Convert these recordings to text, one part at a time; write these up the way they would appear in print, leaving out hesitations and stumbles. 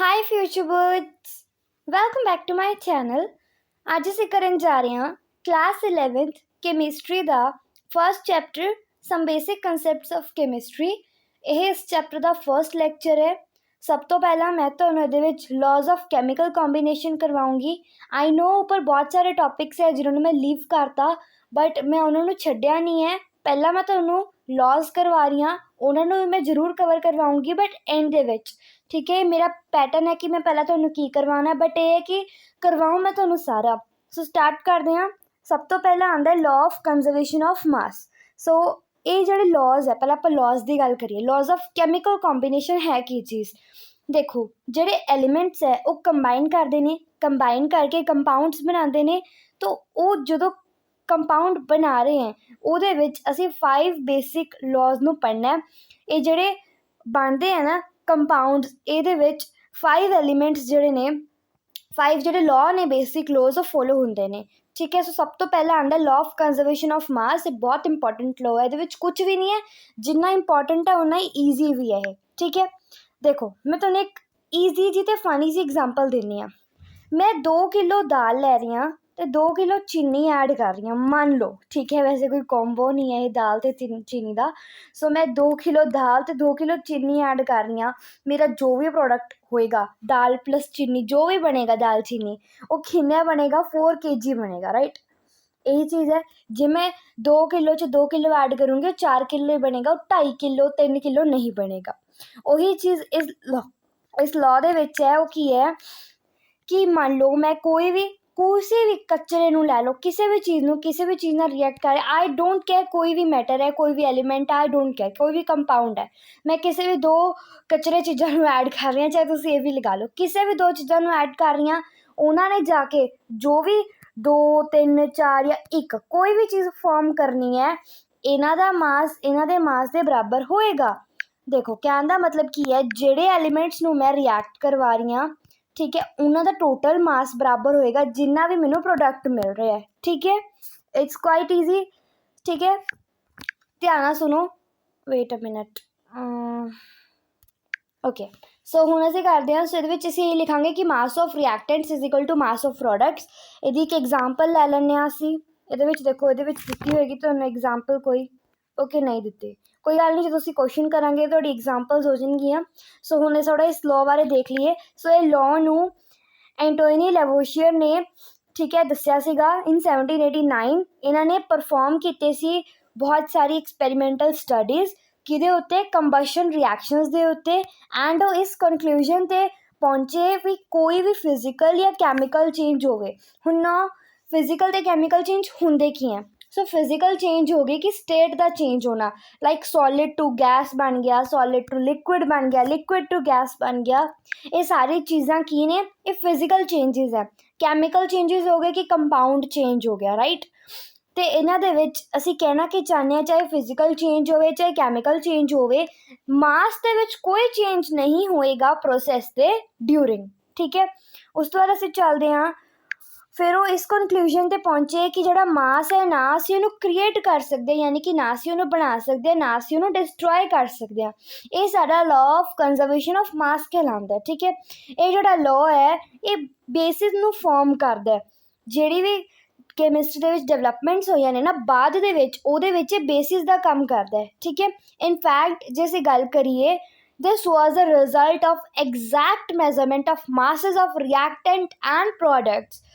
Hi future birds, welcome back to my channel. ਅੱਜ ਅਸੀਂ ਕਰਨ ਜਾ ਰਹੇ ਹਾਂ ਕਲਾਸ 11th ਕੈਮਿਸਟਰੀ ਦਾ first chapter some basic concepts of chemistry. ਇਹ ਇਸ ਚੈਪਟਰ ਦਾ ਫਸਟ ਲੈਕਚਰ ਹੈ। ਸਭ ਤੋਂ ਪਹਿਲਾਂ ਮੈਂ ਤੁਹਾਨੂੰ ਇਹਦੇ ਵਿੱਚ ਲਾਜ਼ ਆਫ ਕੈਮੀਕਲ ਕੰਬੀਨੇਸ਼ਨ ਕਰਵਾਉਂਗੀ। ਆਈ ਨੋ ਉੱਪਰ ਬਹੁਤ ਸਾਰੇ ਟੌਪਿਕਸ ਹੈ ਜਿਨ੍ਹਾਂ ਨੂੰ ਮੈਂ ਲੀਵ ਕਰਤਾ, ਬਟ ਮੈਂ ਉਹਨਾਂ ਨੂੰ ਛੱਡਿਆ ਨਹੀਂ ਹੈ। ਪਹਿਲਾਂ ਮੈਂ ਤੁਹਾਨੂੰ ਲਾਜ਼ ਕਰਵਾ ਰਹੀ ਹਾਂ, ਉਹਨਾਂ ਨੂੰ ਵੀ ਮੈਂ ਜ਼ਰੂਰ ਕਵਰ ਕਰਵਾਉਂਗੀ ਬਟ ਐਂਡ ਦੇ ਵਿੱਚ। ਠੀਕ ਹੈ, ਮੇਰਾ ਪੈਟਰਨ ਹੈ ਕਿ ਮੈਂ ਪਹਿਲਾਂ ਤੁਹਾਨੂੰ ਕੀ ਕਰਵਾਉਣਾ, ਬਟ ਇਹ ਹੈ ਕਿ ਕਰਵਾਉਂ ਮੈਂ ਤੁਹਾਨੂੰ ਸਾਰਾ। ਸੋ ਸਟਾਰਟ ਕਰਦੇ ਹਾਂ। ਸਭ ਤੋਂ ਪਹਿਲਾਂ ਆਉਂਦਾ law of conservation of mass. So ਇਹ ਜਿਹੜੇ ਲਾਜ਼ ਹੈ, ਪਹਿਲਾਂ ਆਪਾਂ ਲਾਜ਼ ਦੀ ਗੱਲ ਕਰੀਏ। ਲਾਜ਼ ਆਫ ਕੈਮੀਕਲ ਕੰਬੀਨੇਸ਼ਨ ਹੈ ਕੀ ਚੀਜ਼? ਦੇਖੋ, ਜਿਹੜੇ ਐਲੀਮੈਂਟਸ ਹੈ ਉਹ ਕੰਬਾਈਨ ਕਰਦੇ ਨੇ, ਕੰਬਾਈਨ ਕਰਕੇ ਕੰਪਾਊਂਡਸ ਬਣਾਉਂਦੇ ਨੇ। ਤਾਂ ਉਹ ਜਦੋਂ ਕੰਪਾਊਂਡ ਬਣਾ ਰਹੇ ਹੈ ਉਹਦੇ ਵਿੱਚ ਅਸੀਂ 5 ਬੇਸਿਕ ਲਾਜ਼ ਨੂੰ ਪੜ੍ਹਨਾ। ਇਹ ਜਿਹੜੇ ਬਣਦੇ ਹੈ ਨਾ ਕੰਪਾਊਂਡਸ, ਇਹਦੇ ਵਿੱਚ 5 ਐਲੀਮੈਂਟਸ ਜਿਹੜੇ ਨੇ, 5 ਜਿਹੜੇ ਲਾਅ ਨੇ ਬੇਸਿਕ ਲਾਜ਼ ਉਹ ਫੋਲੋ ਹੁੰਦੇ ਨੇ। ਠੀਕ ਹੈ, ਸੋ ਸਭ ਤੋਂ ਪਹਿਲਾਂ ਆਉਂਦਾ ਲਾਅ ਆਫ ਕੰਜ਼ਰਵੇਸ਼ਨ ਆਫ ਮਾਸ। ਇਹ ਬਹੁਤ ਇੰਪੋਰਟੈਂਟ ਲਾਅ ਹੈ, ਇਹਦੇ ਵਿੱਚ ਕੁਝ ਵੀ ਨਹੀਂ ਹੈ, ਜਿੰਨਾ ਇੰਪੋਰਟੈਂਟ ਹੈ ਉਨਾ ਹੀ ਈਜ਼ੀ ਵੀ ਹੈ ਇਹ। ਠੀਕ ਹੈ, ਦੇਖੋ ਮੈਂ ਤੁਹਾਨੂੰ ਇੱਕ ਈਜ਼ੀ ਜੀ ਅਤੇ ਫਨੀ ਜੀ ਐਗਜ਼ਾਮਪਲ ਦਿੰਦੀ ਹਾਂ। ਮੈਂ 2 ਕਿਲੋ ਦਾਲ ਲੈ ਰਹੀ ਹਾਂ ਅਤੇ 2 ਕਿਲੋ ਚੀਨੀ ਐਡ ਕਰ ਰਹੀ ਹਾਂ, ਮੰਨ ਲਓ। ਠੀਕ ਹੈ, ਵੈਸੇ ਕੋਈ ਕੋਂਬੋ ਨਹੀਂ ਹੈ ਇਹ ਦਾਲ ਅਤੇ ਚੀਨੀ ਦਾ। ਸੋ ਮੈਂ 2 ਕਿਲੋ ਦਾਲ ਅਤੇ 2 ਕਿਲੋ ਚੀਨੀ ਐਡ ਕਰ ਰਹੀ ਹਾਂ। ਮੇਰਾ ਜੋ ਵੀ ਪ੍ਰੋਡਕਟ ਹੋਏਗਾ, ਦਾਲ ਪਲੱਸ ਚੀਨੀ ਜੋ ਵੀ ਬਣੇਗਾ, ਦਾਲ ਚੀਨੀ, ਉਹ ਕਿੰਨਾ ਬਣੇਗਾ? 4 kg ਬਣੇਗਾ, ਰਾਈਟ। ਇਹੀ ਚੀਜ਼ ਹੈ, ਜੇ ਮੈਂ 2 ਕਿਲੋ 'ਚ 2 ਕਿਲੋ ਐਡ ਕਰੂੰਗੀ ਉਹ 4 ਕਿਲੋ ਹੀ ਬਣੇਗਾ, ਉਹ 2.5 ਕਿਲੋ 3 ਕਿਲੋ ਨਹੀਂ ਬਣੇਗਾ। ਉਹੀ ਚੀਜ਼ ਇਸ ਲਾਅ ਦੇ ਵਿੱਚ ਹੈ। ਉਹ ਕੀ ਹੈ ਕਿ ਮੰਨ ਲਓ ਮੈਂ ਕਿਸੇ ਵੀ ਕਚਰੇ ਨੂੰ ਲੈ ਲਓ, ਕਿਸੇ ਵੀ ਚੀਜ਼ ਨੂੰ ਕਿਸੇ ਵੀ ਚੀਜ਼ ਨਾਲ ਰਿਐਕਟ ਕਰ ਰਿਹਾ। ਆਈ ਡੋਂਟ ਕੇਅਰ, ਕੋਈ ਵੀ ਮੈਟਰ ਹੈ, ਕੋਈ ਵੀ ਐਲੀਮੈਂਟ, ਆਈ ਡੋਂਟ ਕੇਅਰ, ਕੋਈ ਵੀ ਕੰਪਾਊਂਡ ਹੈ। ਮੈਂ ਕਿਸੇ ਵੀ 2 ਕਚਰੇ ਚੀਜ਼ਾਂ ਨੂੰ ਐਡ ਕਰ ਰਹੀ ਹਾਂ, ਚਾਹੇ ਤੁਸੀਂ ਇਹ ਵੀ ਲਗਾ ਲਓ, ਕਿਸੇ ਵੀ 2 ਚੀਜ਼ਾਂ ਨੂੰ ਐਡ ਕਰ ਰਹੀ ਹਾਂ। ਉਹਨਾਂ ਨੇ ਜਾ ਕੇ ਜੋ ਵੀ 2 3 4 ਜਾਂ 1 ਕੋਈ ਵੀ ਚੀਜ਼ ਫਾਰਮ ਕਰਨੀ ਹੈ, ਇਹਨਾਂ ਦਾ ਮਾਸ ਇਹਨਾਂ ਦੇ ਮਾਸ ਦੇ ਬਰਾਬਰ ਹੋਏਗਾ। ਦੇਖੋ ਕਹਿਣ ਦਾ ਮਤਲਬ ਕੀ ਹੈ, ਜਿਹੜੇ ਐਲੀਮੈਂਟਸ ਨੂੰ ਮੈਂ ਰਿਐਕਟ ਕਰਵਾ ਰਹੀ ਹਾਂ, ਠੀਕ ਹੈ, ਉਹਨਾਂ ਦਾ ਟੋਟਲ ਮਾਸ ਬਰਾਬਰ ਹੋਏਗਾ ਜਿੰਨਾ ਵੀ ਮੈਨੂੰ ਪ੍ਰੋਡਕਟ ਮਿਲ ਰਿਹਾ ਹੈ। ਠੀਕ ਹੈ, ਇਟਸ ਕੁਆਇਟ ਈਜ਼ੀ। ਠੀਕ ਹੈ, ਧਿਆਨ ਨਾਲ ਸੁਣੋ। Wait a minute. ਓਕੇ, ਸੋ ਹੁਣ ਅਸੀਂ ਕਰਦੇ ਹਾਂ। ਸੋ ਇਹਦੇ ਵਿੱਚ ਅਸੀਂ ਇਹ ਲਿਖਾਂਗੇ ਕਿ mass of reactants is equal to mass of products. ਇਹਦੀ ਇੱਕ ਐਗਜ਼ਾਮਪਲ ਲੈ ਲੈਂਦੇ ਹਾਂ ਅਸੀਂ। ਇਹਦੇ ਵਿੱਚ ਦੇਖੋ, ਇਹਦੇ ਵਿੱਚ ਦਿੱਤੀ ਹੋਏਗੀ ਤੁਹਾਨੂੰ ਐਗਜ਼ਾਮਪਲ ਕੋਈ। ਓਕੇ, ਨਹੀਂ ਦਿੱਤੀ, ਕੋਈ ਗੱਲ ਨਹੀਂ, ਜਦੋਂ ਅਸੀਂ ਕੁਐਸਚਨ ਕਰਾਂਗੇ ਤੁਹਾਡੀ ਐਗਜ਼ਾਮਪਲਸ ਹੋ ਜਾਣਗੀਆਂ। ਸੋ ਹੁਣ ਇਹ ਥੋੜ੍ਹਾ ਇਸ ਲਾਅ ਬਾਰੇ ਦੇਖ ਲਈਏ। ਸੋ ਇਹ ਲਾਅ ਨੂੰ ਐਂਟੋਨੀ ਲੈਵੋਸ਼ੀਅਰ ਨੇ, ਠੀਕ ਹੈ, ਦੱਸਿਆ ਸੀਗਾ ਇਨ 1789। ਇਹਨਾਂ ਨੇ ਪਰਫੋਰਮ ਕੀਤੇ ਸੀ ਬਹੁਤ ਸਾਰੀ ਐਕਸਪੈਰੀਮੈਂਟਲ ਸਟੱਡੀਜ਼ ਕਿਹਦੇ ਉੱਤੇ? ਕੰਬਸ਼ਨ ਰਿਐਕਸ਼ਨਸ ਦੇ ਉੱਤੇ। ਐਂਡ ਉਹ ਇਸ ਕਨਕਲੂਜਨ 'ਤੇ ਪਹੁੰਚੇ ਵੀ ਕੋਈ ਵੀ ਫਿਜ਼ੀਕਲ ਜਾਂ ਕੈਮੀਕਲ ਚੇਂਜ ਹੋਵੇ। ਹੁਣ ਨਾ ਫਿਜ਼ੀਕਲ ਅਤੇ ਕੈਮੀਕਲ ਚੇਂਜ ਹੁੰਦੇ ਕੀ ਹੈ? ਸੋ ਫਿਜ਼ੀਕਲ ਚੇਂਜ ਹੋ ਗਈ ਕਿ ਸਟੇਟ ਦਾ ਚੇਂਜ ਹੋਣਾ, ਲਾਈਕ ਸੋਲਿਡ ਟੂ ਗੈਸ ਬਣ ਗਿਆ, ਸੋਲਿਡ ਟੂ ਲਿਕੁਇਡ ਬਣ ਗਿਆ, ਲਿਕੁਇਡ ਟੂ ਗੈਸ ਬਣ ਗਿਆ। ਇਹ ਸਾਰੀ ਚੀਜ਼ਾਂ ਕੀ ਨੇ? ਇਹ ਫਿਜ਼ੀਕਲ ਚੇਂਜਿਸ ਹੈ। ਕੈਮੀਕਲ ਚੇਂਜਿਸ ਹੋ ਗਏ ਕਿ ਕੰਪਾਊਂਡ ਚੇਂਜ ਹੋ ਗਿਆ, ਰਾਈਟ। ਅਤੇ ਇਹਨਾਂ ਦੇ ਵਿੱਚ ਅਸੀਂ ਕਹਿਣਾ ਕੀ ਚਾਹੁੰਦੇ ਹਾਂ, ਚਾਹੇ ਫਿਜ਼ੀਕਲ ਚੇਂਜ ਹੋਵੇ ਚਾਹੇ ਕੈਮੀਕਲ ਚੇਂਜ ਹੋਵੇ, ਮਾਸ ਦੇ ਵਿੱਚ ਕੋਈ ਚੇਂਜ ਨਹੀਂ ਹੋਏਗਾ ਪ੍ਰੋਸੈਸ ਦੇ ਡਿਊਰਿੰਗ। ਠੀਕ ਹੈ, ਉਸ ਤੋਂ ਬਾਅਦ ਅਸੀਂ ਚੱਲਦੇ ਹਾਂ। ਫਿਰ ਉਹ ਇਸ ਕਨਕਲੂਜਨ 'ਤੇ ਪਹੁੰਚੇ ਕਿ ਜਿਹੜਾ ਮਾਸ ਹੈ, ਨਾ ਅਸੀਂ ਉਹਨੂੰ ਕ੍ਰੀਏਟ ਕਰ ਸਕਦੇ, ਯਾਨੀ ਕਿ ਨਾ ਅਸੀਂ ਉਹਨੂੰ ਬਣਾ ਸਕਦੇ, ਨਾ ਅਸੀਂ ਉਹਨੂੰ ਡਿਸਟਰੋਏ ਕਰ ਸਕਦੇ ਹਾਂ। ਇਹ ਸਾਡਾ law of conservation of mass ਕਹਿਲਾਉਂਦਾ। ਠੀਕ ਹੈ, ਇਹ ਜਿਹੜਾ ਲਾਅ ਹੈ ਇਹ ਬੇਸਿਸ ਨੂੰ ਫਾਰਮ ਕਰਦਾ। ਜਿਹੜੀ ਵੀ ਕੈਮਿਸਟਰੀ ਦੇ ਵਿੱਚ ਡਿਵੈਲਪਮੈਂਟਸ ਹੋਈਆਂ ਨੇ ਨਾ ਬਾਅਦ ਦੇ ਵਿੱਚ, ਉਹਦੇ ਵਿੱਚ ਇਹ ਬੇਸਿਸ ਦਾ ਕੰਮ ਕਰਦਾ ਹੈ। ਠੀਕ ਹੈ, ਇਨਫੈਕਟ ਜੇ ਅਸੀਂ ਗੱਲ ਕਰੀਏ, this was a result of exact measurement of masses of reactant and products।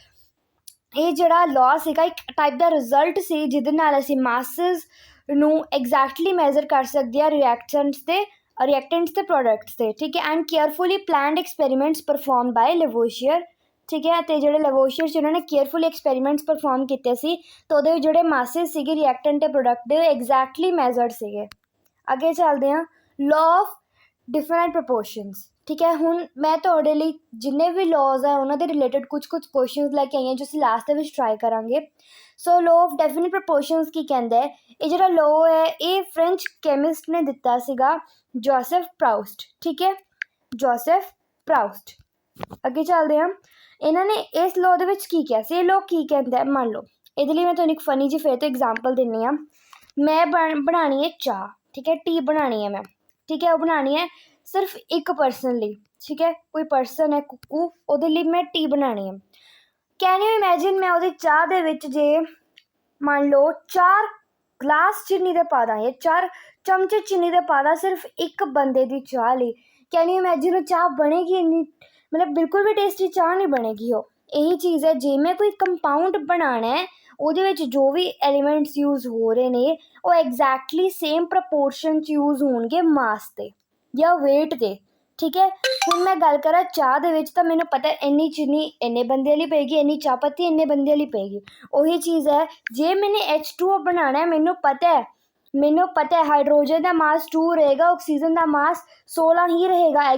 ਇਹ ਜਿਹੜਾ ਲਾਅ ਸੀਗਾ ਇੱਕ ਟਾਈਪ ਦਾ ਰਿਜ਼ਲਟ ਸੀ ਜਿਹਦੇ ਨਾਲ ਅਸੀਂ ਮਾਸਿਸ ਨੂੰ ਐਗਜ਼ੈਕਟਲੀ ਮੈਜ਼ਰ ਕਰ ਸਕਦੇ ਹਾਂ ਰਿਐਕਟੈਂਟਸ ਤੇ ਪ੍ਰੋਡਕਟਸ 'ਤੇ। ਠੀਕ ਹੈ, and carefully planned experiments perform by Lavoisier. ਠੀਕ ਹੈ, ਅਤੇ ਜਿਹੜੇ ਲੈਵੋਸ਼ੀਅਰ ਸੀ ਉਹਨਾਂ ਨੇ ਕੇਅਰਫੁਲੀ ਐਕਸਪੈਰੀਮੈਂਟਸ ਪਰਫੋਰਮ ਕੀਤੇ ਸੀ, ਤਾਂ ਉਹਦੇ ਵਿੱਚ ਜਿਹੜੇ ਮਾਸਿਸ ਸੀਗੇ ਰਿਐਕਟੈਂਟ ਅਤੇ ਪ੍ਰੋਡਕਟ ਦੇ, ਐਗਜ਼ੈਕਟਲੀ ਮੈਜ਼ਰਡ ਸੀਗੇ। ਅੱਗੇ ਚੱਲਦੇ ਹਾਂ, ਲਾਅ ਆਫ ਡਿਫਰੈਂਟ ਪ੍ਰਪੋਰਸ਼ਨਸ। ਠੀਕ ਹੈ, ਹੁਣ ਮੈਂ ਤੁਹਾਡੇ ਲਈ ਜਿੰਨੇ ਵੀ ਲਾਜ਼ ਹੈ ਉਹਨਾਂ ਦੇ ਰਿਲੇਟਡ ਕੁਛ ਕੁਐਸਚਨਸ ਲੈ ਕੇ ਆਈ ਹਾਂ ਜੋ ਅਸੀਂ ਲਾਸਟ ਦੇ ਵਿੱਚ ਟਰਾਈ ਕਰਾਂਗੇ। ਸੋ ਲਾਅ ਆਫ ਡੈਫੀਨਿਟ ਪ੍ਰਪੋਰਸ਼ਨਸ ਕੀ ਕਹਿੰਦਾ ਹੈ? ਇਹ ਜਿਹੜਾ ਲਾਅ ਹੈ ਇਹ ਫ੍ਰੈਂਚ ਕੈਮਿਸਟ ਨੇ ਦਿੱਤਾ ਸੀਗਾ, ਜੋਸੈਫ ਪ੍ਰਾਉਸਟ। ਠੀਕ ਹੈ, ਜੋਸੈਫ ਪ੍ਰਾਉਸਟ। ਅੱਗੇ ਚੱਲਦੇ ਹਾਂ। ਇਹਨਾਂ ਨੇ ਇਸ ਲਾਅ ਦੇ ਵਿੱਚ ਕੀ ਕਿਹਾ ਸੀ? ਇਹ ਲਾਅ ਕੀ ਕਹਿੰਦਾ? ਮੰਨ ਲਓ, ਇਹਦੇ ਲਈ ਮੈਂ ਤੁਹਾਨੂੰ ਇੱਕ ਫਨੀ ਜਿਹੀ ਫਿਰ ਤੋਂ ਐਗਜ਼ਾਮਪਲ ਦਿੰਦੀ ਹਾਂ। ਮੈਂ ਬਣਾਉਣੀ ਹੈ ਚਾਹ। ਠੀਕ ਹੈ, ਟੀ ਬਣਾਉਣੀ ਹੈ ਮੈਂ। ਠੀਕ ਹੈ, ਉਹ ਬਣਾਉਣੀ ਹੈ ਸਿਰਫ ਇੱਕ ਪਰਸਨ ਲਈ, ਠੀਕ ਹੈ, ਕੋਈ ਪਰਸਨ ਹੈ ਕੁੱਕੂ, ਉਹਦੇ ਲਈ ਮੈਂ ਟੀ ਬਣਾਉਣੀ ਹੈ। ਕੈਨ ਯੂ ਇਮੈਜਿਨ ਮੈਂ ਉਹਦੀ ਚਾਹ ਦੇ ਵਿੱਚ ਜੇ ਮੰਨ ਲਓ 4 ਗਲਾਸ ਚੀਨੀ ਦੇ ਪਾ ਦਾਂ ਜਾਂ 4 ਚਮਚੇ ਚੀਨੀ ਦੇ ਪਾ ਦਾਂ ਸਿਰਫ ਇੱਕ ਬੰਦੇ ਦੀ ਚਾਹ ਲਈ, ਕੈਨ ਯੂ ਇਮੈਜਿਨ ਉਹ ਚਾਹ ਬਣੇਗੀ ਇੰਨੀ, ਮਤਲਬ ਬਿਲਕੁਲ ਵੀ ਟੇਸਟੀ ਚਾਹ ਨਹੀਂ ਬਣੇਗੀ ਉਹ। ਇਹੀ ਚੀਜ਼ ਹੈ, ਜੇ ਮੈਂ ਕੋਈ ਕੰਪਾਊਂਡ ਬਣਾਉਣਾ ਹੈ ਉਹਦੇ ਵਿੱਚ ਜੋ ਵੀ ਐਲੀਮੈਂਟਸ ਯੂਜ਼ ਹੋ ਰਹੇ ਨੇ ਉਹ ਐਗਜ਼ੈਕਟਲੀ ਸੇਮ ਪ੍ਰਪੋਰਸ਼ਨ 'ਚ ਯੂਜ਼ ਹੋਣਗੇ ਮਾਸ 'ਤੇ ਜਾਂ ਵੇਟ 'ਤੇ, ਠੀਕ ਹੈ। ਹੁਣ ਮੈਂ ਗੱਲ ਕਰਾਂ ਚਾਹ ਦੇ ਵਿੱਚ ਤਾਂ ਮੈਨੂੰ ਪਤਾ ਇੰਨੀ ਚੀਨੀ ਇੰਨੇ ਬੰਦਿਆਂ ਲਈ ਪਏਗੀ, ਇੰਨੀ ਚਾਹ ਪੱਤੀ ਇੰਨੇ ਬੰਦਿਆਂ ਲਈ ਪਏਗੀ। ਉਹੀ ਚੀਜ਼ ਹੈ, ਜੇ ਮੈਨੇ H2O ਬਣਾਉਣਾ ਹੈ, ਮੈਨੂੰ ਪਤਾ ਹੈ ਹਾਈਡਰੋਜਨ ਦਾ ਮਾਸ 2 ਰਹੇਗਾ, ਆਕਸੀਜਨ ਦਾ ਮਾਸ 16 ਹੀ ਰਹੇਗਾ।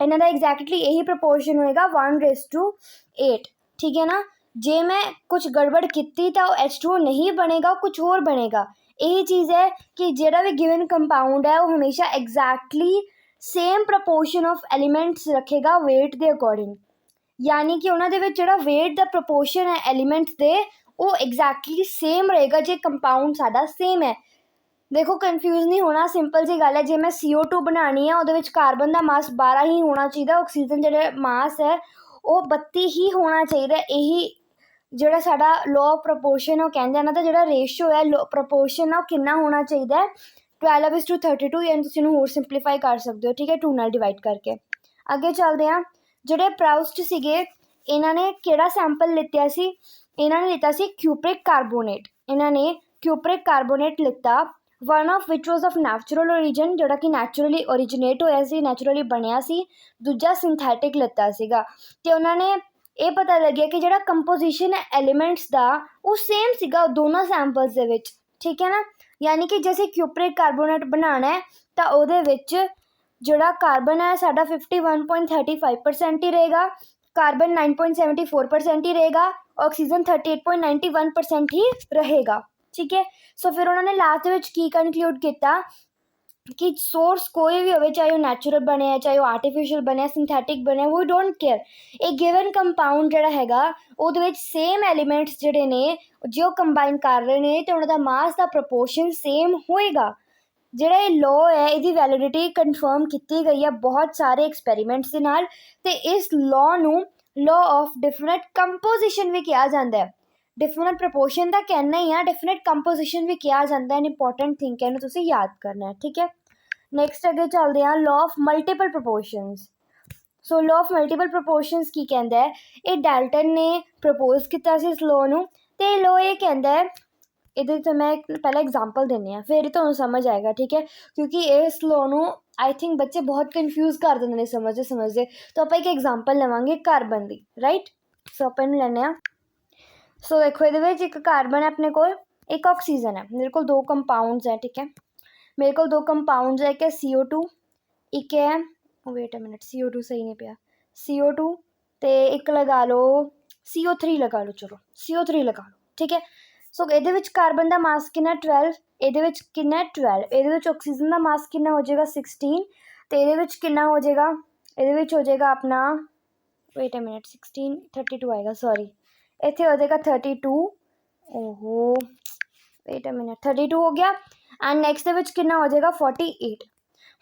ਇਹਨਾਂ ਦਾ ਐਗਜ਼ੈਕਟਲੀ ਇਹੀ ਪ੍ਰਪੋਰਸ਼ਨ ਹੋਏਗਾ 1:8, ਠੀਕ ਹੈ ਨਾ। ਜੇ ਮੈਂ ਕੁਝ ਗੜਬੜ ਕੀਤੀ ਤਾਂ ਉਹ H2O ਨਹੀਂ ਬਣੇਗਾ, ਕੁਝ ਹੋਰ ਬਣੇਗਾ। ਇਹੀ ਚੀਜ਼ ਹੈ ਕਿ ਜਿਹੜਾ ਵੀ ਗਿਵਨ ਕੰਪਾਊਂਡ ਹੈ ਉਹ ਹਮੇਸ਼ਾ exactly same proportion of elements ਰੱਖੇਗਾ ਵੇਟ ਦੇ ਅਕੋਰਡਿੰਗ, ਯਾਨੀ ਕਿ ਉਹਨਾਂ ਦੇ ਵਿੱਚ ਜਿਹੜਾ ਵੇਟ ਦਾ ਪ੍ਰਪੋਰਸ਼ਨ ਹੈ ਐਲੀਮੈਂਟਸ ਦੇ ਉਹ ਐਗਜ਼ੈਕਟਲੀ ਸੇਮ ਰਹੇਗਾ ਜੇ ਕੰਪਾਊਂਡ ਸਾਡਾ ਸੇਮ ਹੈ। ਦੇਖੋ ਕਨਫਿਊਜ਼ ਨਹੀਂ ਹੋਣਾ, ਸਿੰਪਲ ਜੀ ਗੱਲ ਹੈ। ਜੇ ਮੈਂ CO2 ਬਣਾਉਣੀ ਹੈ ਉਹਦੇ ਵਿੱਚ ਕਾਰਬਨ ਦਾ ਮਾਸ 12 ਹੀ ਹੋਣਾ ਚਾਹੀਦਾ, ਆਕਸੀਜਨ ਜਿਹੜਾ ਮਾਸ ਹੈ ਉਹ 32 ਹੀ ਹੋਣਾ ਚਾਹੀਦਾ। ਇਹੀ ਜਿਹੜਾ ਸਾਡਾ ਲਾਅ ਆਫ ਪ੍ਰਪੋਰਸ਼ਨ ਉਹ ਕਹਿੰਦੇ ਇਹਨਾਂ ਦਾ ਜਿਹੜਾ ਰੇਸ਼ੋ ਹੈ ਪ੍ਰਪੋਰਸ਼ਨ ਉਹ ਕਿੰਨਾ ਹੋਣਾ ਚਾਹੀਦਾ 12:32, ਯਾਨੀ ਤੁਸੀਂ ਇਹਨੂੰ ਹੋਰ ਸਿੰਪਲੀਫਾਈ ਕਰ ਸਕਦੇ ਹੋ, ਠੀਕ ਹੈ, 2 ਨਾਲ ਡਿਵਾਈਡ ਕਰਕੇ। ਅੱਗੇ ਚੱਲਦੇ ਹਾਂ, ਜਿਹੜੇ ਪ੍ਰਾਉਸਟ ਸੀਗੇ ਇਹਨਾਂ ਨੇ ਕਿਹੜਾ ਸੈਂਪਲ ਲਿੱਤਾ ਸੀ, ਇਹਨਾਂ ਨੇ ਲਿੱਤਾ ਸੀ ਕਿਊਪਰਿਕ ਕਾਰਬੋਨੇਟ। ਇਹਨਾਂ ਨੇ ਕਿਊਪਰਿਕ ਕਾਰਬੋਨੇਟ ਲਿੱਤਾ, one of which was of natural origin, ਜਿਹੜਾ ਕਿ ਨੈਚੁਰਲੀ ਓਰੀਜੀਨੇਟ ਹੋਇਆ ਸੀ, ਨੈਚੁਰਲੀ ਬਣਿਆ ਸੀ। ਦੂਜਾ ਸਿੰਥੈਟਿਕ ਲਿੱਤਾ ਸੀਗਾ, ਅਤੇ ਉਹਨਾਂ ਨੇ ਇਹ ਪਤਾ ਲੱਗਿਆ ਕਿ ਜਿਹੜਾ ਕੰਪੋਜੀਸ਼ਨ ਹੈ ਐਲੀਮੈਂਟਸ ਦਾ ਉਹ ਸੇਮ ਸੀਗਾ ਦੋਨੋਂ ਸੈਂਪਲਸ ਦੇ ਵਿੱਚ, ਠੀਕ ਹੈ ਨਾ। ਯਾਨੀ ਕਿ ਜੇ ਅਸੀਂ ਕਿਊਪਰਿਕ ਕਾਰਬੋਨੇਟ ਬਣਾਉਣਾ ਹੈ ਤਾਂ ਉਹਦੇ ਵਿੱਚ ਜਿਹੜਾ ਕਾਰਬਨ ਹੈ ਸਾਡਾ 51.35% ਹੀ ਰਹੇਗਾ, ਕਾਰਬਨ 9.74% ਹੀ ਰਹੇਗਾ, ਆਕਸੀਜਨ 38.91% ਹੀ ਰਹੇਗਾ, ਠੀਕ ਹੈ। ਸੋ ਫਿਰ ਉਹਨਾਂ ਨੇ ਲਾਸਟ ਵਿੱਚ ਕੀ ਕਨਕਲੂਡ ਕੀਤਾ ਕਿ ਸੋਰਸ ਕੋਈ ਵੀ ਹੋਵੇ, ਚਾਹੇ ਉਹ ਨੈਚੁਰਲ ਬਣਿਆ, ਚਾਹੇ ਉਹ ਆਰਟੀਫਿਸ਼ੀਅਲ ਬਣਿਆ, ਸਿੰਥੈਟਿਕ ਬਣਿਆ, ਵੀ ਡੋਂਟ ਕੇਅਰ, ਇਹ ਗਿਵਨ ਕੰਪਾਊਂਡ ਜਿਹੜਾ ਹੈਗਾ ਉਹਦੇ ਵਿੱਚ ਸੇਮ ਐਲੀਮੈਂਟਸ ਜਿਹੜੇ ਨੇ ਜੇ ਉਹ ਕੰਬਾਈਨ ਕਰ ਰਹੇ ਨੇ ਅਤੇ ਉਹਨਾਂ ਦਾ ਮਾਸ ਦਾ ਪ੍ਰਪੋਰਸ਼ਨ ਸੇਮ ਹੋਏਗਾ। ਜਿਹੜਾ ਇਹ ਲਾਅ ਹੈ ਇਹਦੀ ਵੈਲਿਡਿਟੀ ਕਨਫਰਮ ਕੀਤੀ ਗਈ ਹੈ ਬਹੁਤ ਸਾਰੇ ਐਕਸਪੈਰੀਮੈਂਟਸ ਦੇ ਨਾਲ, ਅਤੇ ਇਸ ਲਾਅ ਨੂੰ ਲਾਅ ਆਫ ਡਿਫਰੈਂਟ ਕੰਪੋਜੀਸ਼ਨ ਵੀ ਕਿਹਾ ਜਾਂਦਾ ਹੈ। ਡਿਫਰੈਂਟ ਪ੍ਰਪੋਰਸ਼ਨ ਦਾ ਕਹਿਣਾ ਹੀ ਆ, ਡਿਫਰੈਂਟ ਕੰਪੋਜੀਸ਼ਨ ਵੀ ਕਿਹਾ ਜਾਂਦਾ ਹੈ। ਇੰਪੋਰਟੈਂਟ ਥਿੰਕ ਇਹਨੂੰ ਤੁਸੀਂ ਯਾਦ ਕਰਨਾ ਹੈ, ਠੀਕ ਹੈ। ਨੈਕਸਟ ਅੱਗੇ ਚੱਲਦੇ ਹਾਂ, law of multiple proportions. So law of multiple proportions ਕੀ ਕਹਿੰਦਾ ਹੈ, ਇਹ ਡੈਲਟਨ ਨੇ ਪ੍ਰਪੋਜ਼ ਕੀਤਾ ਸੀ ਇਸ ਲਾਅ ਨੂੰ, ਅਤੇ ਇਹ ਲਾਅ ਇਹ ਕਹਿੰਦਾ ਹੈ, ਇਹਦੇ 'ਤੇ ਮੈਂ ਪਹਿਲਾਂ ਐਗਜ਼ਾਮਪਲ ਦਿੰਦੇ ਹਾਂ ਫਿਰ ਤੁਹਾਨੂੰ ਸਮਝ ਆਏਗਾ, ਠੀਕ ਹੈ, ਕਿਉਂਕਿ ਇਸ ਲਾਅ ਨੂੰ ਆਈ ਥਿੰਕ ਬੱਚੇ ਬਹੁਤ ਕਨਫਿਊਜ਼ ਕਰ ਦਿੰਦੇ ਨੇ ਸਮਝਦੇ। ਤਾਂ ਆਪਾਂ ਇੱਕ ਐਗਜ਼ਾਮਪਲ ਲਵਾਂਗੇ ਕਾਰਬਨ ਦੀ, ਰਾਈਟ। ਸੋ ਆਪਾਂ ਇਹਨੂੰ ਲੈਂਦੇ ਹਾਂ। ਸੋ ਦੇਖੋ ਇਹਦੇ ਵਿੱਚ ਇੱਕ ਕਾਰਬਨ ਹੈ ਆਪਣੇ ਕੋਲ, ਇੱਕ ਆਕਸੀਜਨ ਹੈ, ਮੇਰੇ ਕੋਲ 2 ਕੰਪਾਊਂਡਸ ਹੈ, ਠੀਕ ਹੈ। ਮੇਰੇ ਕੋਲ 2 ਕੰਪਾਊਂਡਸ ਹੈ, ਇੱਕ ਹੈ CO2, ਇੱਕ ਹੈ ਵੇਟ ਅ ਮਿੰਟ CO2 ਸਹੀ ਨਹੀਂ ਪਿਆ, CO2 ਅਤੇ ਇੱਕ ਲਗਾ ਲਓ CO3 ਲਗਾ ਲਓ, ਚਲੋ CO3 ਲਗਾ ਲਓ, ਠੀਕ ਹੈ। ਸੋ ਇਹਦੇ ਵਿੱਚ ਕਾਰਬਨ ਦਾ ਮਾਸ ਕਿੰਨਾ 12, ਇਹਦੇ ਵਿੱਚ ਕਿੰਨਾ 12, ਇਹਦੇ ਵਿੱਚ ਆਕਸੀਜਨ ਦਾ ਮਾਸ ਕਿੰਨਾ ਹੋ ਜਾਏਗਾ 16, ਅਤੇ ਇਹਦੇ ਵਿੱਚ ਕਿੰਨਾ ਹੋ ਜਾਏਗਾ, ਇਹਦੇ ਵਿੱਚ ਹੋ ਜਾਏਗਾ ਆਪਣਾ ਵੇਟ ਅ ਮਿੰਟ 16 32 ਆਏਗਾ, ਸੌਰੀ ਇੱਥੇ ਹੋ ਜਾਏਗਾ 32, ਓਹੋ ਵੇਟ ਅ ਮਿੰਟ 32 ਹੋ ਗਿਆ। ਐਂਡ ਨੈਕਸਟ ਦੇ ਵਿੱਚ ਕਿੰਨਾ ਹੋ ਜਾਏਗਾ 48।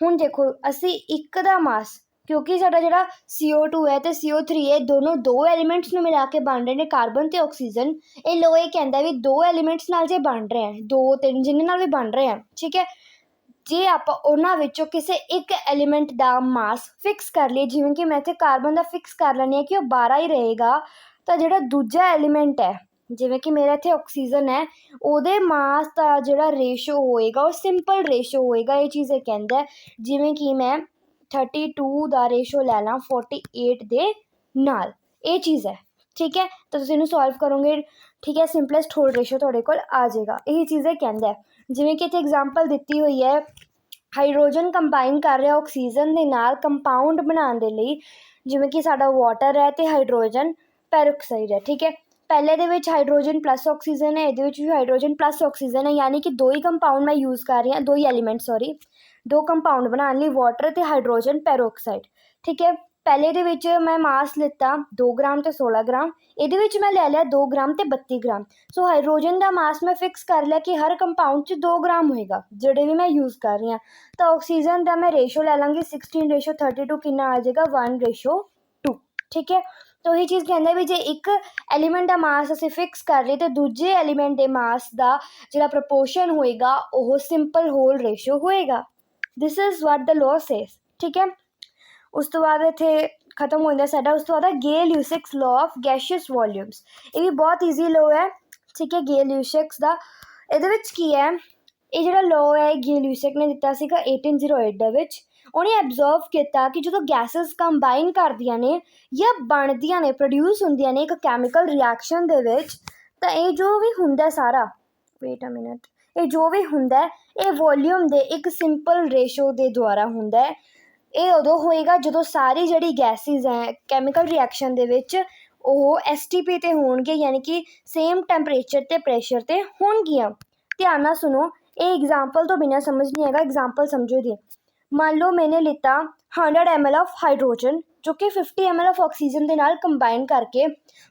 ਹੁਣ ਦੇਖੋ ਅਸੀਂ ਇੱਕ ਦਾ ਮਾਸ, ਕਿਉਂਕਿ ਸਾਡਾ ਜਿਹੜਾ CO2 ਹੈ ਅਤੇ CO3 ਹੈ ਦੋਨੋਂ 2 ਐਲੀਮੈਂਟਸ ਨੂੰ ਮਿਲਾ ਕੇ ਬਣ ਰਹੇ ਨੇ, ਕਾਰਬਨ ਅਤੇ ਆਕਸੀਜਨ। ਇਹ ਲਾਅ ਇਹ ਕਹਿੰਦਾ ਵੀ 2 ਐਲੀਮੈਂਟਸ ਨਾਲ ਜੇ ਬਣ ਰਹੇ ਹੈ, 2-3 ਜਿੰਨੇ ਨਾਲ ਵੀ ਬਣ ਰਹੇ ਆ, ਠੀਕ ਹੈ, ਜੇ ਆਪਾਂ ਉਹਨਾਂ ਵਿੱਚੋਂ ਕਿਸੇ ਇੱਕ ਐਲੀਮੈਂਟ ਦਾ ਮਾਸ ਫਿਕਸ ਕਰ ਲਈਏ, ਜਿਵੇਂ ਕਿ ਮੈਂ ਇੱਥੇ ਕਾਰਬਨ ਦਾ ਫਿਕਸ ਕਰ ਲੈਂਦੀ ਹਾਂ ਕਿ ਉਹ 12 ਹੀ ਰਹੇਗਾ, ਤਾਂ ਜਿਹੜਾ ਦੂਜਾ ਐਲੀਮੈਂਟ ਹੈ ਜਿਵੇਂ ਕਿ ਮੇਰਾ ਇੱਥੇ ਆਕਸੀਜਨ ਹੈ ਉਹਦੇ ਮਾਸ ਦਾ ਜਿਹੜਾ ਰੇਸ਼ੋ ਹੋਏਗਾ ਉਹ ਸਿੰਪਲ ਰੇਸ਼ੋ ਹੋਏਗਾ। ਇਹ ਚੀਜ਼ ਇਹ ਕਹਿੰਦਾ ਜਿਵੇਂ ਕਿ ਮੈਂ 32 ਦਾ ਰੇਸ਼ੋ ਲੈ ਲਾਂ 48 ਦੇ ਨਾਲ, ਇਹ ਚੀਜ਼ ਹੈ, ਠੀਕ ਹੈ। ਤਾਂ ਤੁਸੀਂ ਇਹਨੂੰ ਸੋਲਵ ਕਰੋਗੇ, ਠੀਕ ਹੈ, ਸਿੰਪਲੈਸਟ ਹੋਲ ਰੇਸ਼ੋ ਤੁਹਾਡੇ ਕੋਲ ਆ ਜਾਏਗਾ। ਇਹੀ ਚੀਜ਼ ਇਹ ਕਹਿੰਦਾ, ਜਿਵੇਂ ਕਿ ਇੱਥੇ ਐਗਜ਼ਾਮਪਲ ਦਿੱਤੀ ਹੋਈ ਹੈ, ਹਾਈਡਰੋਜਨ ਕੰਬਾਈਨ ਕਰ ਰਿਹਾ ਆਕਸੀਜਨ ਦੇ ਨਾਲ ਕੰਪਾਊਂਡ ਬਣਾਉਣ ਦੇ ਲਈ, ਜਿਵੇਂ ਕਿ ਸਾਡਾ ਵਾਟਰ ਹੈ ਅਤੇ ਹਾਈਡਰੋਜਨ ਪੈਰੋਕਸਾਈਡ ਹੈ, ਠੀਕ ਹੈ। ਪਹਿਲੇ ਦੇ ਵਿੱਚ ਹਾਈਡਰੋਜਨ ਪਲੱਸ ਆਕਸੀਜਨ ਹੈ, ਇਹਦੇ ਵਿੱਚ ਵੀ ਹਾਈਡਰੋਜਨ ਪਲੱਸ ਆਕਸੀਜਨ ਹੈ, ਯਾਨੀ ਕਿ 2 ਹੀ ਕੰਪਾਊਂਡ ਮੈਂ ਯੂਜ਼ ਕਰ ਰਹੀ ਹਾਂ, 2 ਹੀ ਐਲੀਮੈਂਟ 2 ਕੰਪਾਊਂਡ ਬਣਾਉਣ ਲਈ, ਵਾਟਰ ਅਤੇ ਹਾਈਡਰੋਜਨ ਪੈਰੋਕਸਾਈਡ, ਠੀਕ ਹੈ। ਪਹਿਲੇ ਦੇ ਵਿੱਚ ਮੈਂ ਮਾਸ ਲਿੱਤਾ 2 ਗ੍ਰਾਮ ਤੇ 16 ਗ੍ਰਾਮ, ਇਹਦੇ ਵਿੱਚ ਮੈਂ ਲੈ ਲਿਆ 2 ਗ੍ਰਾਮ ਤੇ 32 ਗ੍ਰਾਮ। ਸੋ ਹਾਈਡਰੋਜਨ ਦਾ ਮਾਸ ਮੈਂ ਫਿਕਸ ਕਰ ਲਿਆ ਕਿ ਹਰ ਕੰਪਾਊਂਡ 'ਚ 2 ਗ੍ਰਾਮ ਹੋਏਗਾ ਜਿਹੜੇ ਵੀ ਮੈਂ ਯੂਜ਼ ਕਰ ਰਹੀ ਹਾਂ। ਤਾਂ ਆਕਸੀਜਨ ਦਾ ਮੈਂ ਰੇਸ਼ੋ ਲੈ ਲਾਂਗੀ 16:32, ਕਿੰਨਾ ਆ ਜਾਏਗਾ 1:2। ਠੀਕ ਹੈ, ਤਾਂ ਉਹੀ ਚੀਜ਼ ਕਹਿੰਦਾ ਵੀ ਜੇ ਇੱਕ ਐਲੀਮੈਂਟ ਦਾ ਮਾਸ ਅਸੀਂ ਫਿਕਸ ਕਰ ਲਈਏ ਤਾਂ ਦੂਜੇ ਐਲੀਮੈਂਟ ਦੇ ਮਾਸ ਦਾ ਜਿਹੜਾ ਪ੍ਰਪੋਰਸ਼ਨ ਹੋਏਗਾ ਉਹ ਸਿੰਪਲ ਹੋਲ ਰੇਸ਼ੋ ਹੋਏਗਾ। This is what the law says. ਠੀਕ ਹੈ, ਉਸ ਤੋਂ ਬਾਅਦ ਇੱਥੇ ਖਤਮ ਹੋ ਜਾਂਦਾ ਸਾਡਾ। ਉਸ ਤੋਂ ਬਾਅਦ ਗੇਲ-ਲਿਊਸਿਕਸ ਲਾਅ ਆਫ ਗੈਸ਼ੀਅਸ ਵੋਲਿਊਮਸ। ਇਹ ਵੀ ਬਹੁਤ ਈਜ਼ੀ ਲਾਅ ਹੈ। ਠੀਕ ਹੈ, ਗੇਲ-ਲਿਊਸਿਕਸ ਦਾ ਇਹਦੇ ਵਿੱਚ ਕੀ ਹੈ, ਇਹ ਜਿਹੜਾ ਲਾਅ ਹੈ ਗੇਲ-ਲਿਊਸਿਕ ਨੇ ਦਿੱਤਾ ਸੀਗਾ 1808 ਦੇ ਵਿੱਚ। ਉਹਨੇ ਐਬਜ਼ਰਵ ਕੀਤਾ ਕਿ ਜਦੋਂ ਗੈਸਿਸ ਕੰਬਾਈਨ ਕਰਦੀਆਂ ਨੇ ਜਾਂ ਬਣਦੀਆਂ ਨੇ, ਪ੍ਰੋਡਿਊਸ ਹੁੰਦੀਆਂ ਨੇ ਇੱਕ ਕੈਮੀਕਲ ਰਿਐਕਸ਼ਨ ਦੇ ਵਿੱਚ, ਤਾਂ ਇਹ ਜੋ ਵੀ ਹੁੰਦਾ ਸਾਰਾ, ਵੇਟ ਅ ਮਿਨਟ, ਇਹ ਜੋ ਵੀ ਹੁੰਦਾ ਇਹ ਵੋਲਿਊਮ ਦੇ ਇੱਕ ਸਿੰਪਲ ਰੇਸ਼ੋ ਦੇ ਦੁਆਰਾ ਹੁੰਦਾ ਹੈ। ਇਹ ਉਦੋਂ ਹੋਏਗਾ ਜਦੋਂ ਸਾਰੀ ਜਿਹੜੀ ਗੈਸਿਸ ਹੈ ਕੈਮੀਕਲ ਰਿਐਕਸ਼ਨ ਦੇ ਵਿੱਚ ਉਹ STP 'ਤੇ ਹੋਣਗੇ, ਯਾਨੀ ਕਿ ਸੇਮ ਟੈਂਪਰੇਚਰ ਅਤੇ ਪ੍ਰੈਸ਼ਰ 'ਤੇ ਹੋਣਗੀਆਂ। ਧਿਆਨ ਨਾਲ ਸੁਣੋ, ਇਹ ਐਗਜ਼ਾਮਪਲ ਤੋਂ ਬਿਨਾਂ ਸਮਝ ਨਹੀਂ ਆਏਗਾ, ਐਗਜ਼ਾਮਪਲ ਸਮਝੋ ਦੀ। ਮੰਨ ਲਓ ਮੈਨੇ ਲਿੱਤਾ 100 ml ਆਫ ਹਾਈਡਰੋਜਨ ਜੋ ਕਿ 50 ml ਆਫ ਆਕਸੀਜਨ ਦੇ ਨਾਲ ਕੰਬਾਈਨ ਕਰਕੇ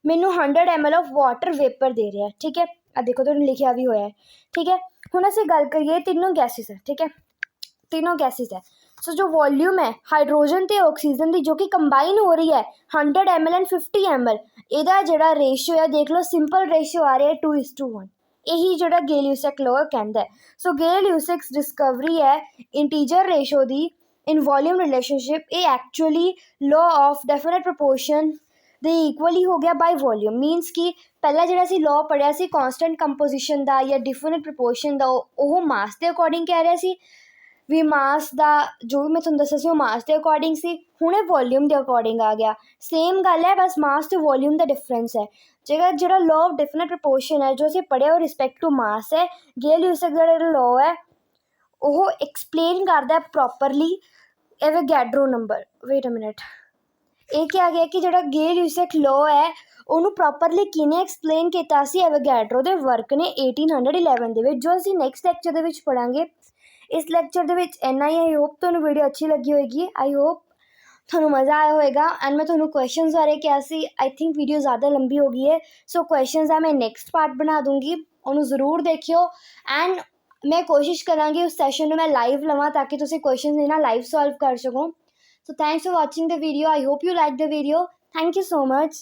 ਮੈਨੂੰ 100 ml ਆਫ ਵਾਟਰ ਵੇਪਰ ਦੇ ਰਿਹਾ। ਠੀਕ ਹੈ, ਆ ਦੇਖੋ ਤੁਹਾਨੂੰ ਲਿਖਿਆ ਵੀ ਹੋਇਆ ਹੈ। ਠੀਕ ਹੈ, ਹੁਣ ਅਸੀਂ ਗੱਲ ਕਰੀਏ ਤਿੰਨੋਂ ਗੈਸਿਸ ਹੈ। ਠੀਕ ਹੈ, ਤਿੰਨੋਂ ਗੈਸਿਸ ਹੈ। ਸੋ ਜੋ ਵੋਲਿਊਮ ਹੈ ਹਾਈਡਰੋਜਨ ਅਤੇ ਆਕਸੀਜਨ ਦੀ ਜੋ ਕਿ ਕੰਬਾਈਨ ਹੋ ਰਹੀ ਹੈ 100 ml ਐਂਡ 50 ml, ਇਹਦਾ ਜਿਹੜਾ ਰੇਸ਼ੋ ਹੈ ਦੇਖ ਲਓ, ਸਿੰਪਲ ਰੇਸ਼ੋ ਆ ਰਿਹਾ 2:1। ਇਹੀ ਜਿਹੜਾ ਗੇਲ-ਲਿਊਸਿਕ ਲਾਅ ਕਹਿੰਦਾ ਹੈ। ਸੋ ਗੇਲ-ਲਿਊਸਿਕਸ ਡਿਸਕਵਰੀ ਹੈ ਇੰਟੀਜਰ ਰੇਸ਼ੋ ਦੀ ਇਨ ਵੋਲਿਊਮ ਰਿਲੇਸ਼ਨਸ਼ਿਪ। ਇਹ actually law of definite proportion ਦੇ ਇਕੁਅਲੀ ਹੋ ਗਿਆ ਬਾਈ ਵੋਲਿਊਮ। ਮੀਨਸ ਕਿ ਪਹਿਲਾਂ ਜਿਹੜਾ ਅਸੀਂ ਲਾਅ ਪੜ੍ਹਿਆ ਸੀ ਕੌਂਸਟੈਂਟ ਕੰਪੋਜੀਸ਼ਨ ਦਾ ਜਾਂ ਡਿਫੀਨਿਟ ਪ੍ਰਪੋਰਸ਼ਨ ਦਾ, ਉਹ ਮਾਸ ਦੇ ਅਕੋਰਡਿੰਗ ਕਹਿ ਰਿਹਾ ਸੀ ਵੀ ਮਾਸ ਦਾ ਜੋ ਵੀ ਮੈਂ ਤੁਹਾਨੂੰ ਦੱਸਿਆ ਸੀ ਉਹ ਮਾਸ ਦੇ ਅਕੋਰਡਿੰਗ ਸੀ। ਹੁਣ ਇਹ ਵੋਲਿਊਮ ਦੇ ਅਕੋਰਡਿੰਗ ਆ ਗਿਆ। ਸੇਮ ਗੱਲ ਹੈ, ਬਸ ਮਾਸ ਅਤੇ ਵੋਲਿਊਮ ਦਾ ਡਿਫਰੈਂਸ ਹੈ। ਜਿਹੜਾ ਲਾਅ ਆਫ ਡਿਫੀਨਿਟ ਪ੍ਰਪੋਰਸ਼ਨ ਹੈ ਜੋ ਅਸੀਂ ਪੜ੍ਹਿਆ ਉਹ ਰਿਸਪੈਕਟ ਟੂ ਮਾਸ ਹੈ। ਗੇਲ-ਲਿਊਸਿਕ ਦਾ ਜਿਹੜਾ ਲਾਅ ਹੈ ਉਹ ਐਕਸਪਲੇਨ ਕਰਦਾ properly ਐਵੋਗੈਡਰੋ number. Wait a minute, ਇਹ ਕਿਹਾ ਗਿਆ ਕਿ ਜਿਹੜਾ ਗੇਲ-ਲਿਊਸਿਕ ਲਾਅ ਹੈ ਉਹਨੂੰ ਪ੍ਰੋਪਰਲੀ ਕਿਹਨੇ ਐਕਸਪਲੇਨ ਕੀਤਾ ਸੀ, ਐਵੋਗੈਡਰੋ ਦੇ ਵਰਕ ਨੇ 1811 ਦੇ ਵਿੱਚ, ਜੋ ਅਸੀਂ ਨੈਕਸਟ ਲੈਕਚਰ ਦੇ ਵਿੱਚ ਪੜ੍ਹਾਂਗੇ। ਇਸ ਲੈਕਚਰ ਦੇ ਵਿੱਚ ਇੰਨਾ ਹੀ। ਆਈ ਹੋਪ ਤੁਹਾਨੂੰ ਵੀਡੀਓ ਅੱਛੀ ਲੱਗੀ ਹੋਏਗੀ। ਆਈ ਹੋਪ ਤੁਹਾਨੂੰ ਮਜ਼ਾ ਆਇਆ ਹੋਏਗਾ। ਐਂਡ ਮੈਂ ਤੁਹਾਨੂੰ ਕੁਐਸਚਨਸ ਬਾਰੇ ਕਿਹਾ ਸੀ, ਆਈ ਥਿੰਕ ਵੀਡੀਓ ਜ਼ਿਆਦਾ ਲੰਬੀ ਹੋ ਗਈ ਹੈ। ਸੋ ਕੁਐਸਚਨਸ ਦਾ ਮੈਂ ਨੈਕਸਟ ਪਾਰਟ ਬਣਾ ਦੂੰਗੀ, ਉਹਨੂੰ ਜ਼ਰੂਰ ਦੇਖਿਓ। ਐਂਡ ਮੈਂ ਕੋਸ਼ਿਸ਼ ਕਰਾਂਗੀ ਉਸ ਸੈਸ਼ਨ ਨੂੰ ਮੈਂ ਲਾਈਵ ਲਵਾਂ ਤਾਂ ਕਿ ਤੁਸੀਂ ਕੁਐਸਚਨਸ ਇਹਨਾਂ ਲਾਈਵ ਸੋਲਵ ਕਰ ਸਕੋ। So thanks for watching the video. I hope you like the video. Thank you so much.